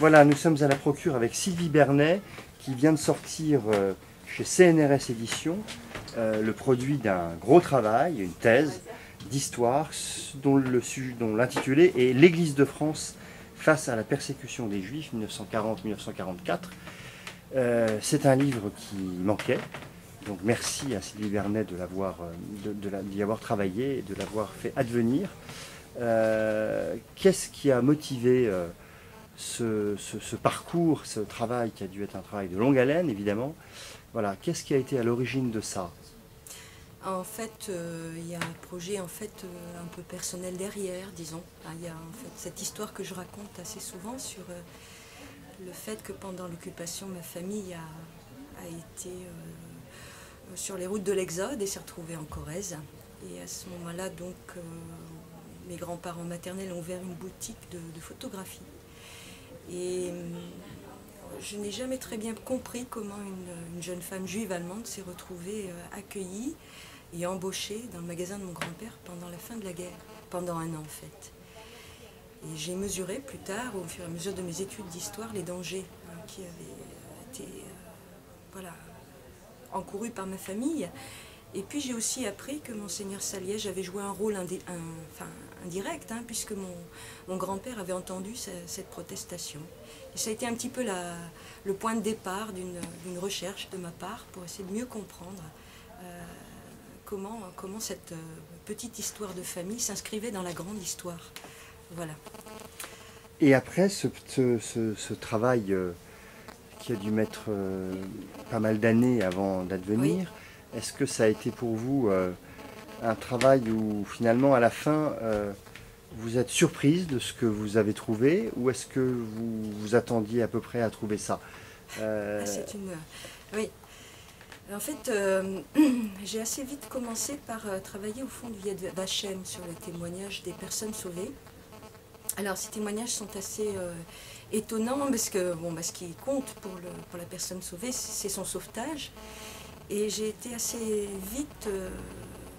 Voilà, nous sommes à la procure avec Sylvie Bernet, qui vient de sortir chez CNRS Éditions le produit d'un gros travail, une thèse d'histoire dont l'intitulé est L'Église de France face à la persécution des Juifs 1940-1944. C'est un livre qui manquait, donc merci à Sylvie Bernet d'y avoir travaillé et de l'avoir fait advenir. Qu'est-ce qui a motivé ce parcours, ce travail qui a dû être un travail de longue haleine, évidemment. Voilà, qu'est-ce qui a été à l'origine de ça? En fait, il y a un projet un peu personnel derrière, disons. Il y a en fait cette histoire que je raconte assez souvent sur le fait que pendant l'occupation, ma famille a été sur les routes de l'Exode et s'est retrouvée en Corrèze. Et à ce moment-là, donc, mes grands-parents maternels ont ouvert une boutique de photographie. Et je n'ai jamais très bien compris comment une jeune femme juive allemande s'est retrouvée accueillie et embauchée dans le magasin de mon grand-père pendant la fin de la guerre, pendant un an en fait. Et j'ai mesuré plus tard, au fur et à mesure de mes études d'histoire, les dangers qui avaient été encourus par ma famille. Et puis j'ai aussi appris que Monseigneur Saliège avait joué un rôle indirect, puisque mon grand-père avait entendu cette protestation. Et ça a été un petit peu le point de départ d'une recherche de ma part pour essayer de mieux comprendre comment cette petite histoire de famille s'inscrivait dans la grande histoire. Voilà. Et après ce travail qui a dû mettre pas mal d'années avant d'advenir, oui. Est-ce que ça a été pour vous un travail où finalement à la fin vous êtes surprise de ce que vous avez trouvé, ou est-ce que vous vous attendiez à peu près à trouver ça? C'est une... Oui. En fait, j'ai assez vite commencé par travailler au fond du Yad Vashem sur les témoignages des personnes sauvées. Alors ces témoignages sont assez étonnants parce que ce qui compte pour la personne sauvée, c'est son sauvetage. Et j'ai été assez vite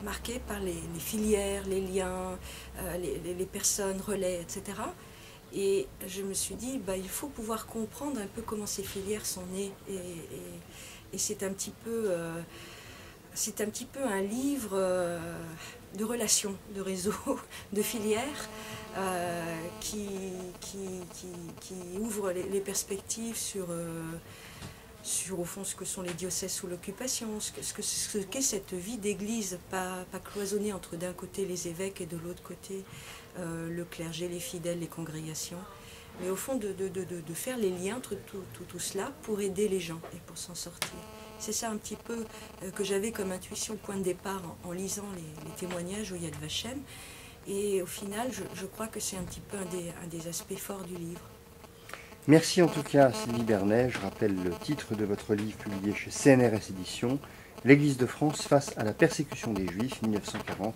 marquée par les filières, les liens, les personnes, relais, etc. Et je me suis dit, il faut pouvoir comprendre un peu comment ces filières sont nées. Et c'est un petit peu un livre de relations, de réseaux, de filières qui ouvre les perspectives sur au fond ce que sont les diocèses sous l'occupation, ce qu'est cette vie d'église, pas cloisonnée entre d'un côté les évêques et de l'autre côté le clergé, les fidèles, les congrégations, mais au fond de faire les liens entre tout cela pour aider les gens et pour s'en sortir. C'est ça un petit peu que j'avais comme intuition, point de départ en lisant les témoignages au Yad Vashem, et au final je crois que c'est un petit peu un des aspects forts du livre. Merci en tout cas Sylvie Bernet. Je rappelle le titre de votre livre publié chez CNRS Éditions, L'Église de France face à la persécution des Juifs 1940-1944.